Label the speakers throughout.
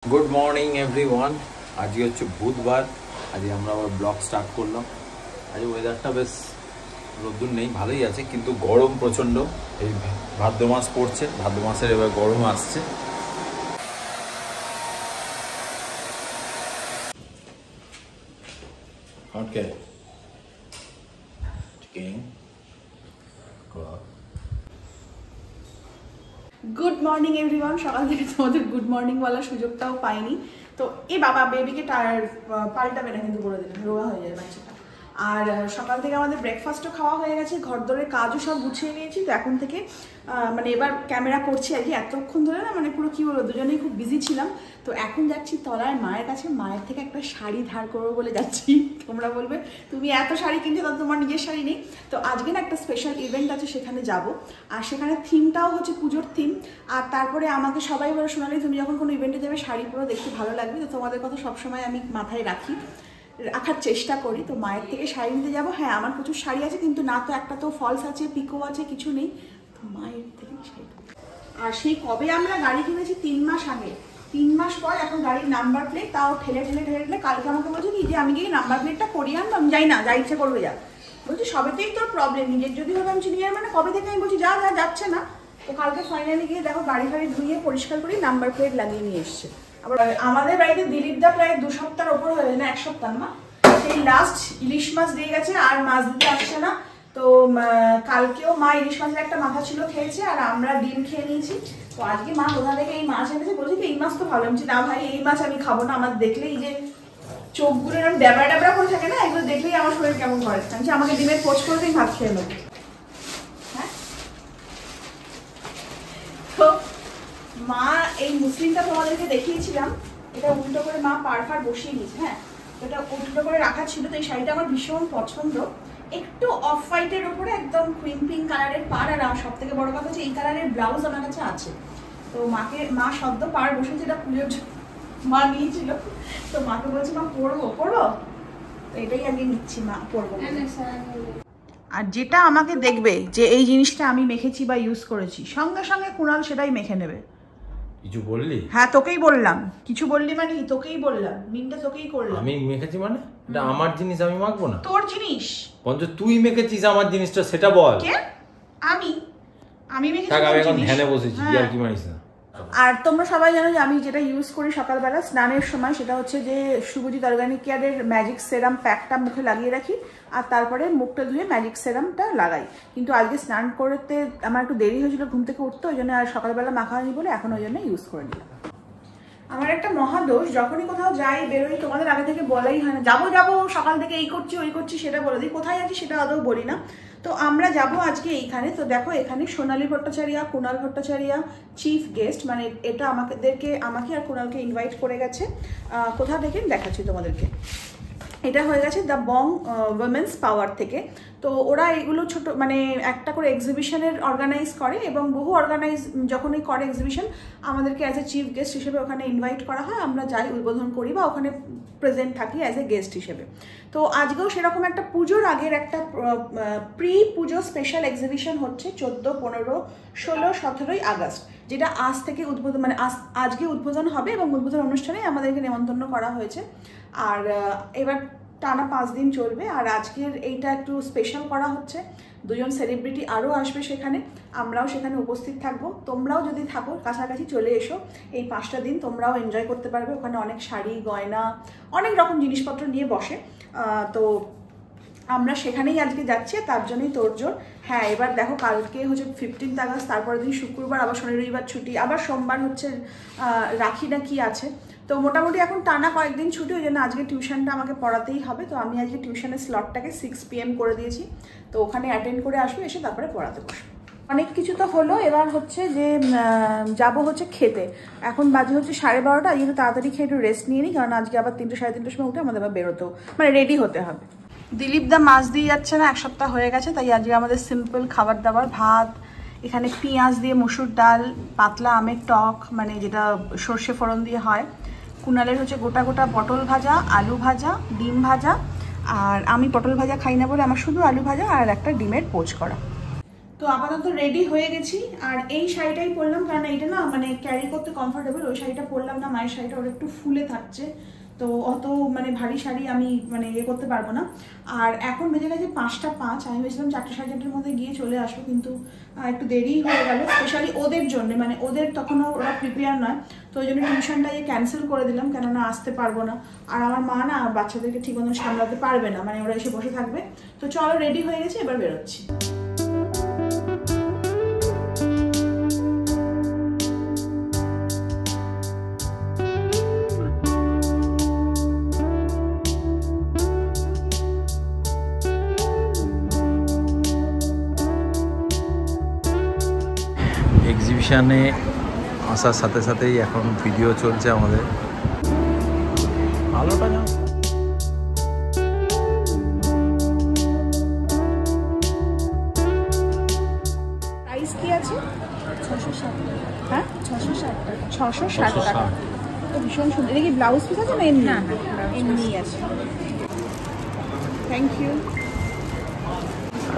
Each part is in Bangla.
Speaker 1: Good morning everyone. आज হচ্ছে বুধবার। আজ আমরা আবার ব্লগ স্টার্ট করলাম। আজ ওয়েদারটা বেশ রোদ্দুর নেই, ভালোই আছে, কিন্তু গরম প্রচণ্ড। এই ভাদ্র মাস পড়ছে, ভাদ্র মাসের এবার গরম আসছে। Okay
Speaker 2: good morning everyone. সকাল থেকে তোমাদের গুড মর্নিং বলার সুযোগটাও পাইনি। তো এ বাবা বেবিকে পাল্টাবে না কিন্তু, বলে দিলাম রোগা হয়ে যায় বাচ্চাটা। আর সকাল থেকে আমাদের ব্রেকফাস্টও খাওয়া হয়ে গেছে, ঘরদোরের কাজও সব গুছিয়ে নিয়েছি। তো এখন থেকে মানে এবার ক্যামেরা করছি আর কি। এতক্ষণ ধরে না মানে পুরো কী বলবো, দুজনেই খুব বিজি ছিলাম। তো এখন যাচ্ছি তলায় মায়ের কাছে, মায়ের থেকে একটা শাড়ি ধার করবো বলে যাচ্ছি। তোমরা বলবে তুমি এত শাড়ি কিনছো, তাহলে তোমার নিজের শাড়ি নেই। তো আজকে না একটা স্পেশাল ইভেন্ট আছে, সেখানে যাব। আর সেখানে থিমটাও হচ্ছে পুজোর থিম। আর তারপরে আমাকে সবাই বলে, সোনালি তুমি যখন কোনো ইভেন্টে যাবে শাড়ি পরে দেখতে ভালো লাগবে। তো তোমাদের কথা সবসময় আমি মাথায় রাখার চেষ্টা করি। তো মায়ের থেকে শাড়ি নিতে যাবো। হ্যাঁ, আমার প্রচুর শাড়ি আছে, কিন্তু না তো একটা তো ফলস আছে, পিকো আছে, কিছু নেই। তো মায়ের থেকে শাড়ি। আর সেই কবে আমরা গাড়ি কিনেছি, 3 মাস আগে। 3 মাস পর এখন গাড়ির নাম্বার প্লেট, তাও ঠেলে কালকে আমাকে বলছে কি যে আমি গিয়ে নাম্বার প্লেটটা করিয়ে আনবো। আমি যাই না, যা ইচ্ছে করবে যা। বলছি সবেতেই তোর প্রবলেম, নিজের যদি হবে আমি চিনিয়ে, মানে কবে থেকে আমি বলছি যা যাচ্ছে না। তো কালকে ফাইনালি গিয়ে দেখো গাড়ি ধুয়ে পরিষ্কার করে নাম্বার প্লেট লাগিয়ে নিয়ে এসছে। আবার আমাদের বাড়িতে দিলীপদা প্রায় 2 সপ্তাহের ওপর হয়ে যায়, না 1 সপ্তাহ না, সেই লাস্ট ইলিশ মাছ দিয়ে গেছে, আর মাছ দিতে আসছে না। তো কালকেও মা ইলিশ মাছের একটা মাথা ছিল খেয়েছে, আর আমরা ডিম খেয়ে নিয়েছি। তো আজকে মা কোথা থেকে এই মাছ এনেছে, বলছি কি এই মাছ তো ভালো। আমি না ভাই এই মাছ আমি খাবো না, আমার দেখলেই যে চোখগুলো এরকম ড্যাবড়া করে থাকে না, এগুলো দেখলেই আমার শরীর কেমন করে। আমি আমাকে ডিমের পোচ করে দিই, ভাত খেয়ে নেবো। হ্যাঁ, তো মা এই মুসলিমটা তোমাদেরকে দেখিয়েছিলাম, এটা উল্টো করে মা পার বসিয়ে নিয়েছে। হ্যাঁ, এটা উল্টো করে রাখা ছিল। তো এই শাড়িটা আমার ভীষণ পছন্দ, একটু অফ হোয়াইটের ওপরে একদম ক্রিম পিঙ্ক কালারের পাড়। আর সব থেকে বড় কথা হচ্ছে এই কালারের ব্লাউজ আমার কাছে আছে। তো মা সদ্য পাড় বসেছে, এটা পুজোর মা নিয়েছিল। তো মাকে বলছি মা পরবো। তো এটাই আগে নিচ্ছি, মা পরবো। আর যেটা আমাকে দেখবে যে এই জিনিসটা আমি মেখেছি বা ইউজ করেছি, সঙ্গে সঙ্গে কুণাল সেটাই মেখে নেবে।
Speaker 1: কিছু বললি?
Speaker 2: হ্যাঁ, তোকেই বললাম। কিছু বললি মানে তোকেই বললাম, মিনটা তোকেই করলাম।
Speaker 1: আমি মেখেছি মানে? এটা আমার জিনিস, আমি মাখবো না।
Speaker 2: তোর জিনিস
Speaker 1: পঞ্চ, তুই মেখেছিস আমার জিনিসটা, সেটা বল।
Speaker 2: কে? আমি মেখেছি।
Speaker 1: থাক, আমি এখন ধ্যানে বসেছি, আর কি মানিস না।
Speaker 2: আর তোমরা সবাই জানো যে আমি যেটা ইউজ করি সকালবেলা স্নানের সময়, সেটা হচ্ছে যে শুভজিৎ অর্গানিক কেয়ারের ম্যাজিক সেরাম প্যাকটা মুখে লাগিয়ে রাখি, আর তারপরে মুখটা ধুয়ে ম্যাজিক সেরামটা লাগাই। কিন্তু আজকে স্নান করতে আমার একটু দেরি হয়েছিল ঘুম থেকে উঠতে, ওই জন্য আর সকালবেলা মাখা হয়নি বলে এখন ওই জন্য ইউজ করে নিলাম। আমার একটা মহাদোষ, যখনই কোথাও যাই বেরোই তোমাদের আগে থেকে বলাই হয় না। যাবো সকাল থেকে এই করছি ওই করছি সেটা বলে দিই, কোথায় আছি সেটা আদৌ বলি না। তো আমরা যাব আজকে এইখানে। তো দেখো এখানে সোনালী ভট্টাচার্য, কুণাল ভট্টাচার্য চিফ গেস্ট, মানে এটা আমাকে আর কুণালকে ইনভাইট করে গেছে। কোথা থেকে দেখাচ্ছি তোমাদেরকে। এটা হয়ে গেছে দ্য বং উইমেন্স পাওয়ার থেকে। তো ওরা এগুলো ছোট মানে একটা করে এক্সিবিশনের অর্গানাইজ করে, এবং বহু যখনই করে এক্সিবিশন আমাদেরকে অ্যাজ এ চিফ গেস্ট হিসেবে ওখানে ইনভাইট করা হয়। আমরা যাই, উদ্বোধন করি বা ওখানে প্রেজেন্ট থাকি অ্যাজ এ গেস্ট হিসেবে। তো আজকেও সেরকম একটা পুজোর আগের একটা প্রি পুজো স্পেশাল এক্সিবিশন হচ্ছে 14, 15, 16, 17 আগস্ট, যেটা আজ থেকে উদ্বোধন, মানে আজকে উদ্বোধন হবে, এবং উদ্বোধন অনুষ্ঠানে আমাদেরকে নেমন্তন্ন করা হয়েছে। আর এবার টানা 5 দিন চলবে। আর আজকের এইটা একটু স্পেশাল করা হচ্ছে, 2জন সেলিব্রিটি আরও আসবে সেখানে, আমরাও সেখানে উপস্থিত থাকবো। তোমরাও যদি থাকো কাছাকাছি চলে এসো, এই 5টা দিন তোমরাও এনজয় করতে পারবে। ওখানে অনেক শাড়ি গয়না অনেক রকম জিনিসপত্র নিয়ে বসে। তো আমরা সেখানেই আজকে যাচ্ছি, তার জন্যই তোড়জোড়। হ্যাঁ, এবার দেখো কালকে হচ্ছে 15 আগস্ট, তারপরের দিন শুক্রবার, আবার শনি রবিবার ছুটি, আবার সোমবার হচ্ছে রাখি না কি আছে। তো মোটামুটি এখন টানা কয়েকদিন ছুটি, ওই জন্য আজকে টিউশনটা আমাকে পড়াতেই হবে। তো আমি আজকে টিউশনের স্লটটাকে 6 PM করে দিয়েছি। তো ওখানে অ্যাটেন্ড করে আসবো, এসে তারপরে পড়াতে বসবো। অনেক কিছু তো হলো, এবার হচ্ছে যে যাব হচ্ছে খেতে। এখন বাজে হচ্ছে 12:30, এই জন্য তাড়াতাড়ি খেয়ে একটু রেস্ট নিয়ে নিই, কারণ আজকে আবার 3টে, 3:30 সময় উঠে আমাদের আবার বেরোতেও মানে রেডি হতে হবে। দিলীপদা মাছ দিয়ে যাচ্ছে না, 1 সপ্তাহ হয়ে গেছে। তাই আজকে আমাদের সিম্পল খাবার দাবার, ভাত, এখানে পেঁয়াজ দিয়ে মসুর ডাল, পাতলা আমের টক, মানে যেটা সর্ষে ফোড়ন দিয়ে হয়। কুণালের হচ্ছে গোটা পটল ভাজা, আলু ভাজা, ডিম ভাজা। আর আমি পটল ভাজা খাই না বলে আমার শুধু আলু ভাজা আর একটা ডিমের পোচ করা। তো আপাতত রেডি হয়ে গেছি, আর এই শাড়িটাই পরলাম কারণ এইটা না মানে ক্যারি করতে কমফোর্টেবল। ওই শাড়িটা পরলাম না, মায়ের শাড়িটা ওর একটু ফুলে থাকছে, তো অত মানে ভারী শাড়ি আমি মানে ইয়ে করতে পারবো না। আর এখন বেজে গেছে 5টা 5, আমি ভেবেছিলাম 4টে সাড়ে 4টের মধ্যে গিয়ে চলে আসবো, কিন্তু একটু দেরি হয়ে গেল, স্পেশালি ওদের জন্য, মানে ওদের তখনও ওরা প্রিপেয়ার নয়, তো ওই জন্য টিউশনটা ক্যান্সেল করে দিলাম, কেননা আসতে পারবো না। আর আমার মা না বাচ্চাদেরকে ঠিক মতন সামলাতে পারবে না, মানে ওরা এসে বসে থাকবে। তো চলো রেডি হয়ে গেছে, এবার বেরোচ্ছি।
Speaker 1: এক্সিবিশনে আসার সাথে সাথেই এখন ভিডিও চলছে আমাদের। আলোটা না
Speaker 2: প্রাইস কি আছে?
Speaker 3: 660 টাকা।
Speaker 2: হ্যাঁ
Speaker 3: 660 টাকা।
Speaker 2: 660 টাকা। তো ভীষণ সুন্দর। এটা কি ব্লাউজ পিস আছে না এমনি?
Speaker 3: না না
Speaker 2: এমনিই আছে। Thank you.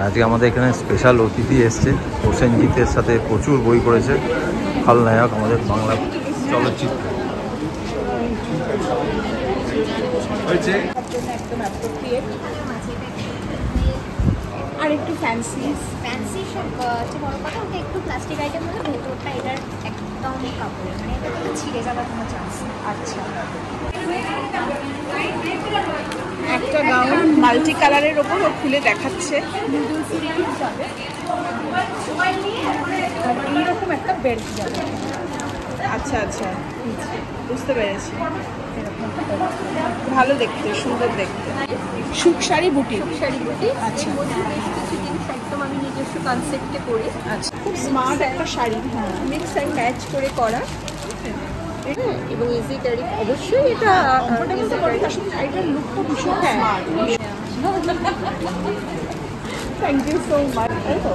Speaker 1: আজকে আমাদের এখানে স্পেশাল অতিথি এসছে, প্রসেনজিতের সাথে প্রচুর বই করেছে, খলনায়ক আমাদের বাংলা চলচ্চিত্র হয়েছে
Speaker 2: একদম অ্যাপ্রোপ্রিয়েট আর একটু ফ্যান্সি
Speaker 3: সব হচ্ছে বড় কথা, ওটা একটু প্লাস্টিক আইটেম হলে ভেতরটা এটার একদম কাপড়ের, মানে এটা একটু ছিঁড়ে যাওয়ার কোনো চান্স নেই।
Speaker 2: আচ্ছা, একটা গাউন মাল্টি কালারের ওপর ও খুলে দেখাচ্ছে, আর এইরকম একটা বেল্ট যাবে। আচ্ছা আচ্ছা, বুঝতে পেরেছি। ভালো দেখতে, সুন্দর দেখতে। সুখ শাড়ি বুটি,
Speaker 3: শাড়ি বুটি।
Speaker 2: আচ্ছা,
Speaker 3: বেশ কিছু জিনিস একদম আমি নিজস্ব কনসেপ্টে করি।
Speaker 2: আচ্ছা, খুব স্মার্ট একটা শাড়ি। হ্যাঁ,
Speaker 3: মিক্স অ্যান্ড ম্যাচ করে করা, এবং ইজি ক্যারি। অবশ্যই এটা
Speaker 2: কমফোর্টেবল তো করে, তার সাথে শাড়িটার লুকটা ভীষণ smart. Thank you so much. তাই তো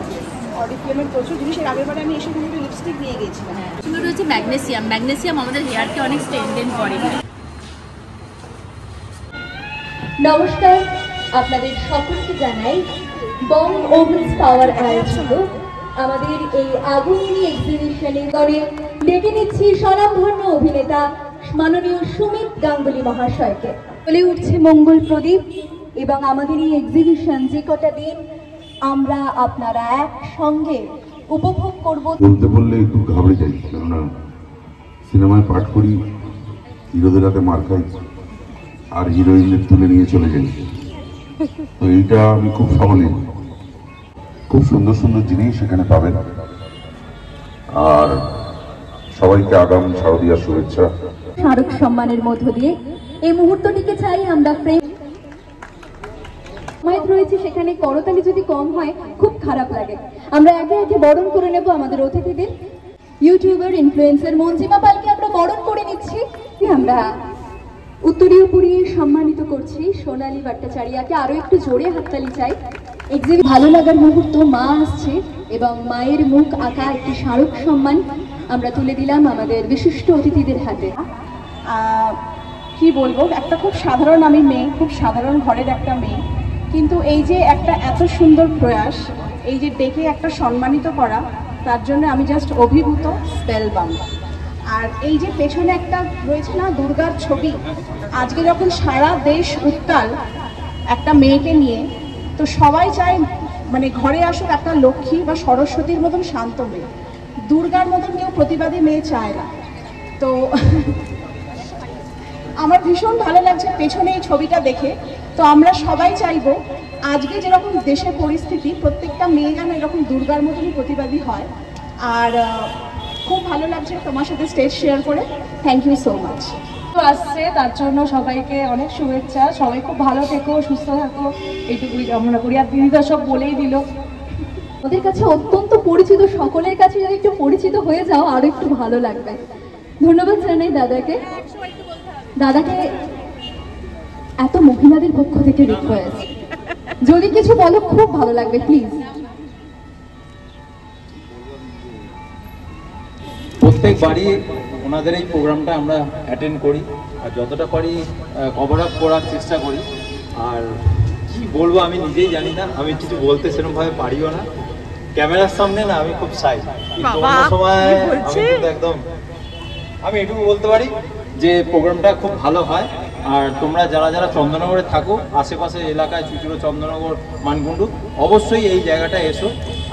Speaker 2: অরিফ্লেমের প্রচুর জিনিস, এর আগের বারে আমি এসে কিন্তু লিপস্টিক নিয়ে গেছিলাম।
Speaker 4: সুন্দর হচ্ছে ম্যাগনেসিয়াম। ম্যাগনেসিয়াম আমাদের হেয়ারকে অনেক স্ট্রেনথেন করে।
Speaker 5: নমস্কার, আপনাদের সকলকে জানাই বং ওভেন্স পাওয়ার আয়োজিত আমাদের এই আগমনী এক্সিবিশনে ডেকে নিচ্ছি স্বনামধন্য অভিনেতা মাননীয় সুমিত গাঙ্গুলি মহাশয়কে। বলে উঠছে মঙ্গল প্রদীপ, এবং আমাদের এই এক্সিবিশন যে কটা দিন আমরা আপনারা একসঙ্গে উপভোগ করব।
Speaker 6: বলতে বললে একটু ঘাবড়ে যাই, কেননা সিনেমায় পাঠ করি হিরোদের হাতে মার খাই আর হিরোইনদের তুলে নিয়ে চলে যাই, তো এইটা আমি খুব সাবলীল। খুব সুন্দর সুন্দর জিনিস এখানে পাবেন, আর সবাইকে আগাম শারদীয়ার শুভেচ্ছা।
Speaker 5: স্মারক সম্মানের মধ্য দিয়ে এই মুহূর্তটিকে চাই আমরা প্রেম রয়েছে, সেখানে করতালি যদি কম হয় খুব খারাপ লাগে। আমরা একে একে বরণ করে নেব আমাদের অতিথিদের। ইউটিউবার ইনফ্লুয়েন্সার মঞ্জিমা পালকে আমরা বরণ করে নিচ্ছি। আমরা উত্তরীয় পুরিয়ে সম্মানিত করছি সোনালী ভট্টাচার্যকে। আরো একটু জোরে হাততালি চাই। ভালো লাগার মুহূর্ত, মা আসছে এবং মায়ের মুখ আঁকা একটি স্মারক সম্মান আমরা তুলে দিলাম আমাদের বিশিষ্ট অতিথিদের হাতে।
Speaker 2: কি বলবো, একটা খুব সাধারণ আমি মেয়ে, খুব সাধারণ ঘরের একটা মেয়ে, কিন্তু এই যে একটা এত সুন্দর প্রয়াস, এই যে ডেকে একটা সম্মানিত করা, তার জন্য আমি জাস্ট অভিভূত, স্পেলবাউন্ড। আর এই যে পেছনে একটা রয়েছে না দুর্গার ছবি, আজকে যখন সারা দেশ উত্তাল একটা মেয়েকে নিয়ে, তো সবাই চায় মানে ঘরে আসুক একটা লক্ষ্মী বা সরস্বতীর মতন শান্ত মেয়ে, দুর্গার মতন কেউ প্রতিবাদী মেয়ে চায় না। তো আমার ভীষণ ভালো লাগছে পেছনে এই ছবিটা দেখে। তো আমরা সবাই চাইবো আজকে যেরকম দেশের পরিস্থিতি, প্রত্যেকটা মেয়ে যেন এরকম দুর্গার মতনই প্রতিবাদী হয়। আর খুব ভালো লাগছে তোমার সাথে স্টেজ শেয়ার করে। Thank you so much.
Speaker 7: আসছে তার জন্য সবাইকে অনেক শুভেচ্ছা। সবাই খুব ভালো থেকো, সুস্থ থাকো, এইটুকুই কামনা করি। আর দিদি তো সব বলেই দিল।
Speaker 5: ওদের কাছে অত্যন্ত পরিচিত, সকলের কাছে যদি একটু পরিচিত হয়ে যাও আরো একটু ভালো লাগবে। ধন্যবাদ জানাই দাদাকে। দাদাকে এত মহিলাদের পক্ষ থেকে রিকোয়েস্ট, যদি কিছু বলো খুব ভালো লাগবে প্লিজ।
Speaker 1: প্রত্যেকবারই ওনাদের এই প্রোগ্রামটা আমরা অ্যাটেন্ড করি, আর যতটা পারি কভার আপ করার চেষ্টা করি। আর কি বলবো আমি নিজেই জানি না, আমি কিছু বলতে সেরকমভাবে পারিও না, ক্যামেরার সামনে না আমি খুব সাই, কিন্তু অন্য সময় আমি কিন্তু একদম, আমি এটুকু বলতে পারি যে প্রোগ্রামটা খুব ভালো হয়। আর তোমরা যারা যারা চন্দননগরে থাকো, আশেপাশে এলাকায় চুচুড়ো, চন্দননগর, মানকুণ্ডু, অবশ্যই এই জায়গাটা এসো।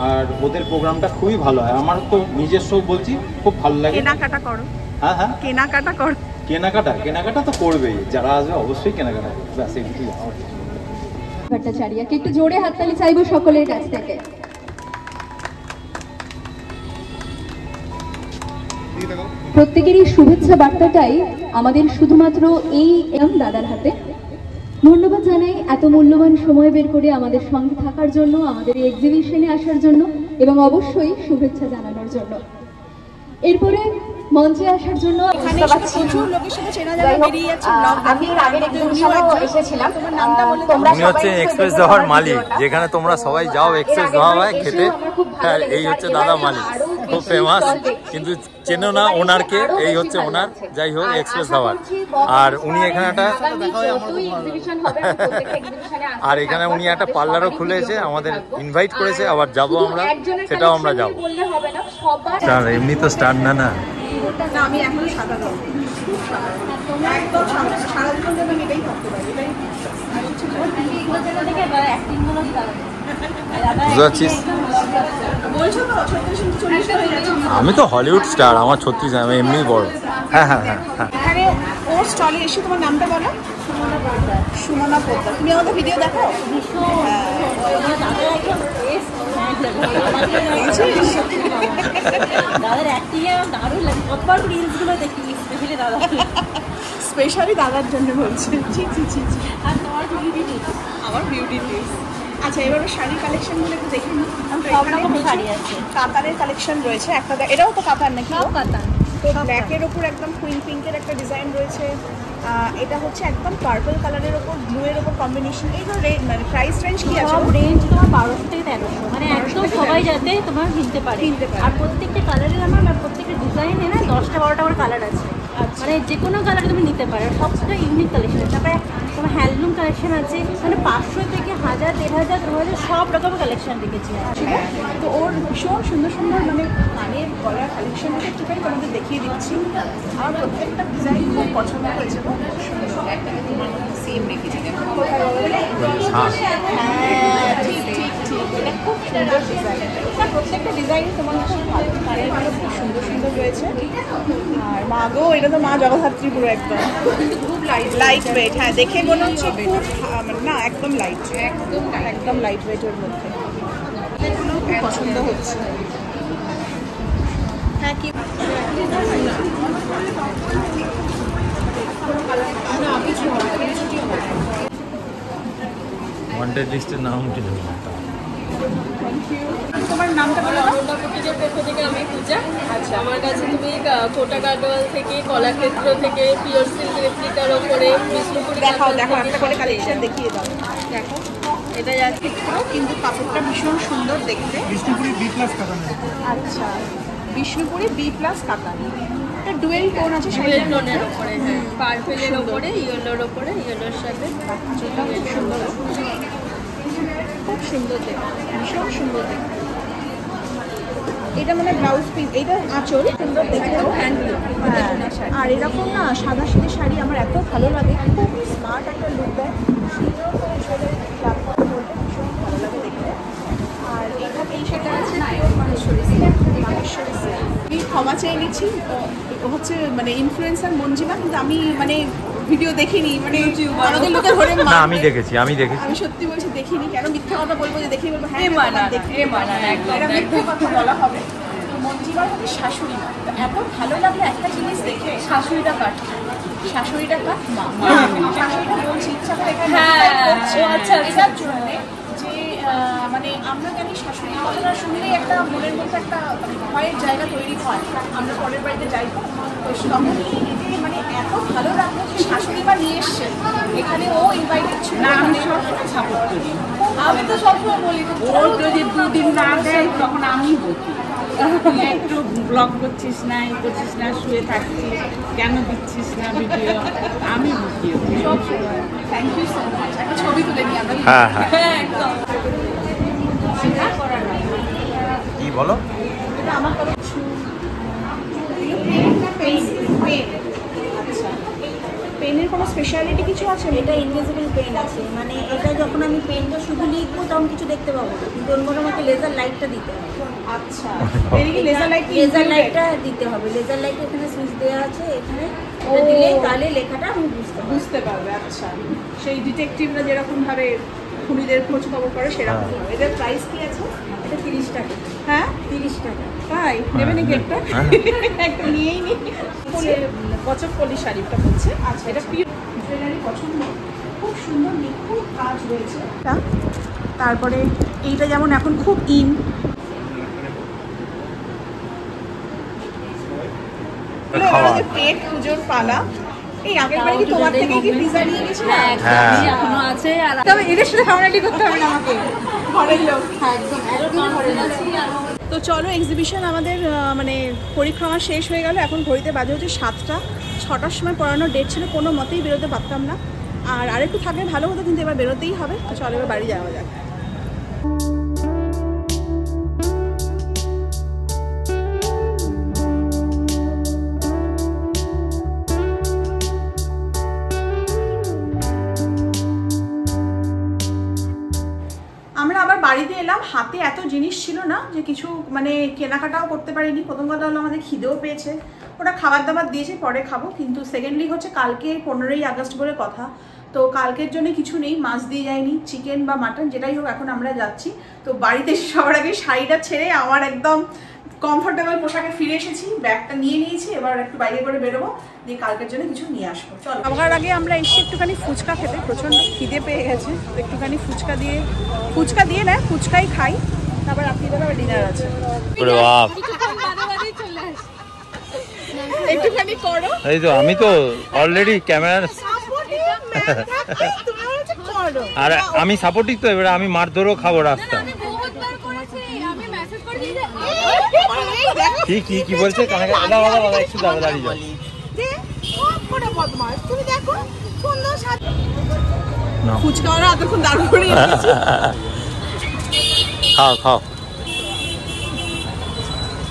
Speaker 1: আর ওদের প্রোগ্রামটা খুবই ভালো হয়। আমার তো নিজস্ব বলছি, খুব ভালো লাগে।
Speaker 2: কেনাকাটা করো?
Speaker 1: হ্যাঁ হ্যাঁ,
Speaker 2: কেনাকাটা করো।
Speaker 1: কেনাকাটা তো করবেই, যারা আসবে অবশ্যই কেনাকাটা, ব্যাস এইটুকুই।
Speaker 5: ভট্টাচার্যকে একটু জোরে হাততালি চাইবো সকলের কাছ থেকে। প্রত্যেকেরই শুভেচ্ছা বার্তাটাই আমাদের শুধুমাত্র এই দাদার হাতে। ধন্যবাদ জানাই এত মূল্যবান সময় বের করে আমাদের সঙ্গে থাকার জন্য, আমাদের এই এক্সিবিশনে আসার জন্য এবং অবশ্যই শুভেচ্ছা জানানোর জন্য। এরপরে মঞ্চে আসার জন্য
Speaker 1: উনি হচ্ছে এক্সপ্রেস ধাবার মালিক, যেখানে তোমরা সবাই যাও এক্সপ্রেস ধাবায় খেতে। এই হচ্ছে দাদা মালিক, খুব ফেমাস, কিন্তু চেনো না ওনারকে। এই হচ্ছে ওনার, যাই হোক, এক্সপ্রেস ধাবার। আর উনি এখানে একটা আর এখানে উনি একটা পার্লারও খুলেছে, আমাদের ইনভাইট করেছে, আবার যাবো আমরা, সেটাও আমরা যাবো। এমনি তো স্টার না না,
Speaker 2: আমি এখনো সাদা দাও একদম সারা জীবন যেন আমি এটাই করতে পারি, এটাই
Speaker 1: আমি তো হলিউড স্টার, আমার 36, আমি এমনি বড়। হ্যাঁ হ্যাঁ হ্যাঁ হ্যাঁ।
Speaker 2: এখানে ওর স্টলে এসে তোমার নামটা বলো। সুমনা পোদ্দার। তুমি আমাদের ভিডিও দেখো? স্পেশালি দাদার জন্য বলছি। আমার বিউটি টিপস। আচ্ছা, এবারে শাড়ি কালেকশনগুলো একটু দেখে নিই। শাড়ি আছে, কাতারের কালেকশন রয়েছে একটা, এটাও তো কাতার নাকি? কাতার। তো ব্ল্যাকের ওপর একদম কুইন পিঙ্কের একটা ডিজাইন রয়েছে। এটা হচ্ছে একদম পার্পল কালারের ওপর ব্লুয়ের ওপর কম্বিনেশন। এইগুলো মানে প্রাইস রেঞ্জ কি আছে?
Speaker 4: রেঞ্জ তোমার 1200 থেকে 1300, মানে একদম সবাই যাতে তোমার কিনতে পারে। আর প্রত্যেকটা কালারের আমার প্রত্যেকটা ডিজাইনে না 10টা 12টা করে কালার আছে, মানে যে কোনো কালার তুমি নিতে পারো। সবটা ইউনিক কালেকশন আছে। তারপরে তোমার হ্যান্ডলুম কালেকশন আছে, মানে 500 থেকে 1000, 1500, 2000 সব রকমের কালেকশন রেখেছি।
Speaker 2: তো ওর ভীষণ সুন্দর সুন্দর মানে কানের গলার কালেকশন আছে, একটুখানি তোমাদের দেখিয়ে দিচ্ছি। আমার প্রত্যেকটা ডিজাইন খুব পছন্দ হয়েছে। সেম রেখেছি, ঠিক ঠিক ঠিক, এটা খুব সুন্দর ডিজাইন। প্রত্যেকটা ডিজাইন তোমার খুব ভালো, কানেরগুলো খুব সুন্দর সুন্দর রয়েছে। আর মা গো, এটা তো মা জগদ্ধাত্রী পুরো একদম, কিন্তু খুব লাইট ওয়েট। হ্যাঁ, দেখে মনে হচ্ছে খুব না, একদম লাইট, একদম লাইট ওয়েটের মধ্যে। এগুলো খুব পছন্দ হচ্ছে। হ্যাঁ, কি
Speaker 1: ওয়ান্টেড লিস্টের নাম উঠে যাবে।
Speaker 2: তোমার নামটা বলো।
Speaker 8: অন্নদাপুটিদের পক্ষ থেকে আমি পূজা। আচ্ছা, আমার কাছে তুমি কোটা গার্ডওয়াল থেকে, কলাক্ষেত্র থেকে, পিওর সিল্ক রেপ্লিকার ওপরে, বিষ্ণুপুরি
Speaker 2: দেখাও দেখাও, একটা করে কালেকশন দেখিয়ে দাও। দেখো,
Speaker 8: এটা যাচ্ছে
Speaker 2: কিন্তু কাপড়টা ভীষণ সুন্দর দেখতে। বিষ্ণুপুরি B+ কাতান। আচ্ছা, বিষ্ণুপুরি B+ কাতান। এটা ডুয়েল টোন আছে,
Speaker 8: ডুয়েল টোনের ওপরে। হ্যাঁ, পার্পেলের ওপরে, ইয়েলোর ওপরে, ইয়েলোর সাথে।
Speaker 2: এটা খুব সুন্দর, খুব সুন্দর দেখতে, ভীষণ সুন্দর দেখতে। এটা মানে ব্লাউজ পিস, এটা আঁচল সুন্দর দেখতে, হ্যান্ডলুম। আর এরকম না সাদা সিঁড়ি শাড়ি আমার এত ভালো লাগে, খুব স্মার্ট একটা লুক দেয়। সুন্দর করে ঝোলে প্ল্যাটফর্ম বলতে ভীষণ ভালো লাগে দেখতে। আর এই সেটা আছে মাহেশ্বরী সিল্ক। আমি ক্ষমা চেয়ে নিচ্ছি, হচ্ছে মানে ইনফ্লুয়েন্সার মঞ্জিমা, কিন্তু আমি মানে ভিডিও দেখিনি, মানে আমাদের লোকে ধরে
Speaker 1: না, আমি দেখেছি। আমি
Speaker 2: সত্যি বলছি দেখিনি। কেন মিথ্যা কথা বলবো যে দেখিনি? বলবো হ্যাঁ, এটা মিথ্যা কথা বলা হবে। মঞ্জিমার হচ্ছে শাশুড়ি মা, এত ভালো লাগলো একটা জিনিস দেখে। শাশুড়িটা কাট মা, শাশুড়িটা বলছি ইচ্ছা করে এখানে। আচ্ছা, এটার জন্য যে মানে আমরা জানি শাশুড়ি কথাটা শুনলেই একটা মনের মধ্যে একটা ভয়ের জায়গা তৈরি হয়। আমরা পরের বাড়িতে যাই, তো তখনই মানে এত ভালো লাগলো যে শাশুড়ি মা নিয়ে এসছে এখানে, ও ইনভাইটেড ছিল। না, আমি সবসময় সাপোর্ট করি। আমি তো সবসময় বলি, ওর যদি 2 দিন না দেয় তখন আমি বলছি একটু ব্লগ করছিস না, এই করছিস না, শুয়ে থাকছিস, কেন দিচ্ছিস না ভিডিও, আমি বুঝি সবসময়। Thank you so much. একটা ছবি তুলে নিই আমরা।
Speaker 1: হ্যাঁ হ্যাঁ,
Speaker 2: একদম।
Speaker 1: বলো।
Speaker 2: এটা আমার তরফ আচ্ছা, পেনের কোনো স্পেশালিটি কিছু আছে?
Speaker 3: এটা ইনভিজিবল পেন আছে, মানে এটা যখন আমি পেনটা শুধু লিখবো তখন কিছু দেখতে পাবো না, কিন্তু অন্য আমাকে লেজার লাইটটা দিতে হবে।
Speaker 2: আচ্ছা, এদিকে লেজার
Speaker 3: লাইটটা দিতে হবে। লেজার লাইট এখানে সুইচ দেওয়া আছে, এখানে দিলে তাহলে লেখাটা আমি বুঝতে
Speaker 2: পারবে। আচ্ছা, সেই ডিটেকটিভরা যেরকম ভাবে খুনিদের খোঁজ খবর করে সেরকম ভাবে। এটার প্রাইস কি আছে?
Speaker 3: এটা 30 টাকা।
Speaker 2: হ্যাঁ
Speaker 3: 30 টাকা।
Speaker 2: তাই নেবে নাকি একটা? একটা নিয়েই নি। কচকলি শাড়িটা বলছে। আচ্ছা, এটা পিওর জুয়েলারি পছন্দ, খুব সুন্দর নিখুঁত কাজ রয়েছে। তারপরে এইটা যেমন এখন খুব ইন, পেট পুজোর পালা। এই আগের বারে কি তোমার থেকে কি পিজা নিয়ে গেছিলাম?
Speaker 4: এখনো আছে। আর
Speaker 2: তবে এদের সাথে ঝগড়াটি করতে হবে না আমাকে, ঘরের লোক। তো চলো, এক্সিবিশন আমাদের মানে পরিক্রমা শেষ হয়ে গেল। এখন ঘড়িতে বাজে হচ্ছে 7টা। 6টার সময় পড়ানোর ডেট ছিল, কোনো মতেই বেরোতে পারতাম না। আর আরেকটু থাকলে ভালো হতো, কিন্তু এবার বেরোতেই হবে। তো চলো এবার বাড়ি যাওয়া যাক। আমরা আবার বাড়িতে এলাম, হাতে এত জিনিস ছিল না যে কিছু মানে কেনাকাটাও করতে পারিনি। প্রথম কথা হলো আমাদের খিদেও পেয়েছে, ওরা খাবার দাবার দিয়েছে, পরে খাবো। কিন্তু সেকেন্ডলি হচ্ছে কালকে 15ই আগস্ট বলে কথা, তো কালকের জন্য কিছু নেই, মাছ দিয়ে যায়নি, চিকেন বা মাটন যেটাই হোক। এখন আমরা যাচ্ছি, তো বাড়িতে সবার আগে শাড়িটা ছেড়ে আমার একদম কমফোর্টেবল পোশাকে ফিরে এসেছি, ব্যাগটা নিয়ে নিয়েছি। এবার একটু বাইরে করে বেরোবো, দিয়ে কালকের জন্য কিছু নিয়ে আসবো। চলো, আমার আগে আমরা এসে একটুখানি ফুচকা খেতে, প্রচণ্ড খিদে পেয়ে গেছে। তো একটুখানি ফুচকা দিয়ে না, ফুচকাই খাই। তারপর রাত্রিবেলা আবার ডিনার আছে। একটুখানি করো।
Speaker 1: এই তো আমি তো অলরেডি ক্যামেরা, আর আমি সাপোর্টিভ তো, এবারে আমি মারধরও খাবো রাস্তা। কি বলছে? একটু দাঁড়িয়ে যাও।
Speaker 2: ফুচকা ওরা এতক্ষণ দাঁড় করে
Speaker 1: খাও।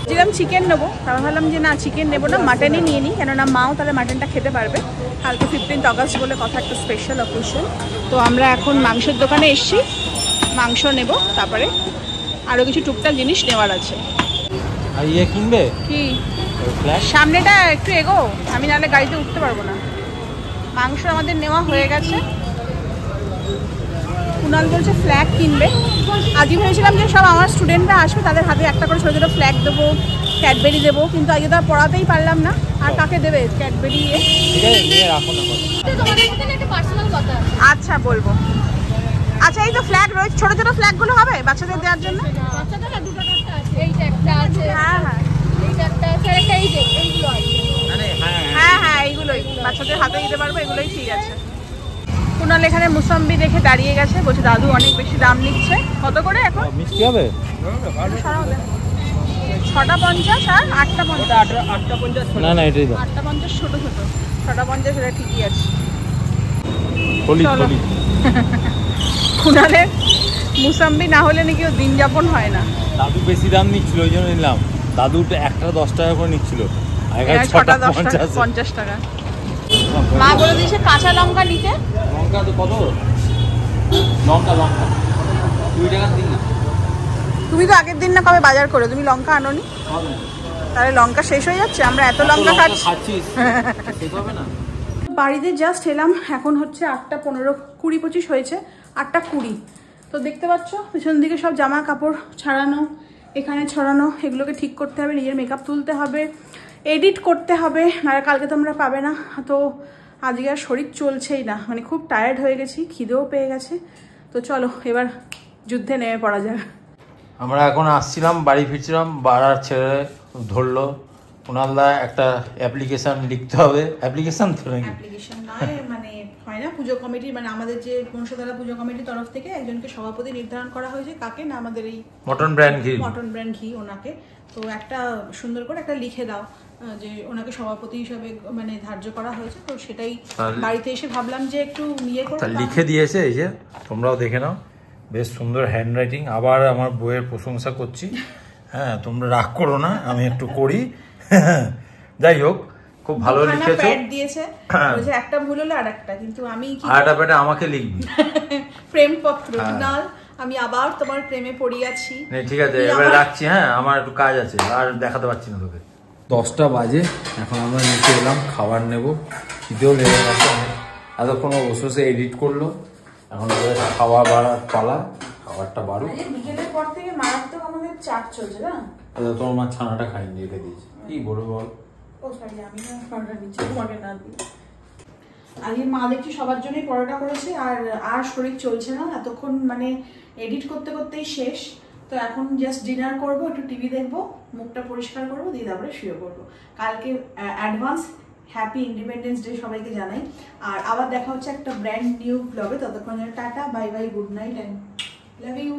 Speaker 2: যেরকম চিকেন নেবো, তারপর ভাবলাম যে না চিকেন নেবো না, মাটনই নিয়ে নিই, কেননা মাও তাহলে মাটনটা খেতে পারবে। কালকে 15 আগস্ট বলে কথা, একটা স্পেশাল অকেশন। তো আমরা এখন মাংসের দোকানে এসছি, মাংস নেব, তারপরে আরও কিছু টুকটাক জিনিস নেওয়ার আছে।
Speaker 1: আর ইয়ে কিনবে
Speaker 2: কি? সামনেটা একটু এগো, আমি নাহলে গাড়িতে উঠতে পারবো না। মাংস আমাদের নেওয়া হয়ে গেছে। কুনাল বলছে ফ্ল্যাগ কিনবে। আজকে ভেবেছিলাম যে সব আমার স্টুডেন্টরা আসবে, তাদের হাতে একটা করে ছোটো ছোটো ফ্ল্যাগ দেবো, ক্যাডবেরি দেবো, কিন্তু আজকে তো পড়াতেই পারলাম না। আর কাকে দেবে ক্যাডবেরি? আচ্ছা বলবো। আচ্ছা, এই তো ফ্ল্যাগ রয়েছে, ছোটো ছোটো ফ্ল্যাগগুলো হবে বাচ্চাদের দেওয়ার জন্য। হ্যাঁ এইগুলোই বাচ্চাদের হাতে দিতে পারবো, এগুলোই ঠিক আছে। কুনাল এখানে মুসাম্বি দেখে দাঁড়িয়ে গেছে, বলছে দাদু অনেক বেশি দাম নিচ্ছে। কত করে এখন
Speaker 1: মিষ্টি হবে?
Speaker 2: 6টা 50 আর 8টা 50।
Speaker 1: না এটাই দাও।
Speaker 2: 8টা 50 ছোট ছোট, 6টা 50 এটা ঠিকই আছে। কুনালের মুসাম্বি না হলে নাকি ও দিন যাপন হয় না।
Speaker 1: দাদু বেশি দাম নিচ্ছিল, ওই জন্য নিলাম। দাদু একটা 10 টাকা করে নিচ্ছিল,
Speaker 2: 6টা 50 টাকা। মা বলে দিয়েছে কাঁচা লঙ্কা নিতে।
Speaker 1: লঙ্কা তো কত? লঙ্কা 2 টাকা দিন।
Speaker 2: তুমি তো আগের দিন না কবে বাজার করে তুমি লঙ্কা আনোনি? তাহলে লঙ্কা শেষ হয়ে যাচ্ছে, আমরা এত লঙ্কা খাচ্ছি। বাড়িতে জাস্ট এলাম, এখন হচ্ছে 8টা 15, 20 25 হয়েছে, 8টা 20। তো দেখতে পাচ্ছ পিছন দিকে সব জামা কাপড় ছাড়ানো, এখানে ছড়ানো, এগুলোকে ঠিক করতে হবে, নিজের মেকআপ তুলতে হবে, এডিট করতে হবে, নাহলে কালকে তোমরা পাবে না। তো আজকে আর শরীর চলছেই না, মানে খুব টায়ার্ড হয়ে গেছি, খিদেও পেয়ে গেছে। তো চলো এবার যুদ্ধে নেমে পড়া যাক।
Speaker 1: আমরা এখন আসছিলাম, বাড়ি ফিরছিলাম, বাড়ার ছেড়ে ধরলো কুনালদা একটা অ্যাপ্লিকেশন লিখতে হবে। অ্যাপ্লিকেশন তো নাকি?
Speaker 2: অ্যাপ্লিকেশন নয়, মানে হয় না পুজো কমিটি, মানে আমাদের যে বংশধারা পুজো কমিটির তরফ থেকে একজনকে সভাপতি নির্ধারণ করা হয়েছে। কাকে না? আমাদের এই
Speaker 1: মটন ব্র্যান্ড ঘি
Speaker 2: ওনাকে। তো একটা সুন্দর করে একটা লিখে দাও যে ওনাকে সভাপতি হিসেবে মানে ধার্য করা হয়েছে। তো সেটাই বাড়িতে এসে ভাবলাম যে একটু ইয়ে করে
Speaker 1: লিখে দিয়েছে। এই যে তোমরাও দেখে নাও, বেশ সুন্দর হ্যান্ড রাইটিং। আবার আমার বইয়ের প্রশংসা করছি। হ্যাঁ তোমরা রাগ করো না, আমি একটু করি। যাই হোক, খুব ভালো লিখেছো।
Speaker 2: প্যাড দিয়েছে, বলেছে একটা ভুল হলে আরেকটা, কিন্তু আমি কি
Speaker 1: আরেকটা প্যাডে আমাকে লিখবি
Speaker 2: প্রেম পত্র না, আমি আবার তোমার প্রেমে পড়িয়াছি।
Speaker 1: ঠিক আছে, এবারে রাখছি। হ্যাঁ আমার একটু কাজ আছে, আর দেখাতে পারছি না তোকে। 10টা বাজে, এখন আমরা নিচে এলাম খাবার নেবো। খিদেও লেগে গেছে, এতক্ষণ বসে বসে এডিট করলো, এখন খাওয়া বাড়ার পালা। খাবারটা বাড়ুক।
Speaker 2: বিকেলের পর থেকে মারাত্মক আমাদের চাট চলছে না।
Speaker 1: তোমার মা ছানাটা খাইনি, রেখে দিয়েছে। কি বলবো বল?
Speaker 2: ও সরি, আমি না পরোটা নিচ্ছি, তোমাকে না দিই। আজকে মা দেখছি সবার জন্যই পরোটা করেছে, আর শরীর চলছে না, এতক্ষণ মানে এডিট করতে করতেই শেষ। তো এখন জাস্ট ডিনার করবো, একটু টিভি দেখবো, মুখটা পরিষ্কার করবো, দিয়ে তারপরে শুয়ে পড়বো। কালকে অ্যাডভান্স হ্যাপি ইন্ডিপেন্ডেন্স ডে সবাইকে জানাই। আর আবার দেখা হচ্ছে একটা ব্র্যান্ড নিউ ব্লগে। ততক্ষণ tata, bye bye, good night and love you.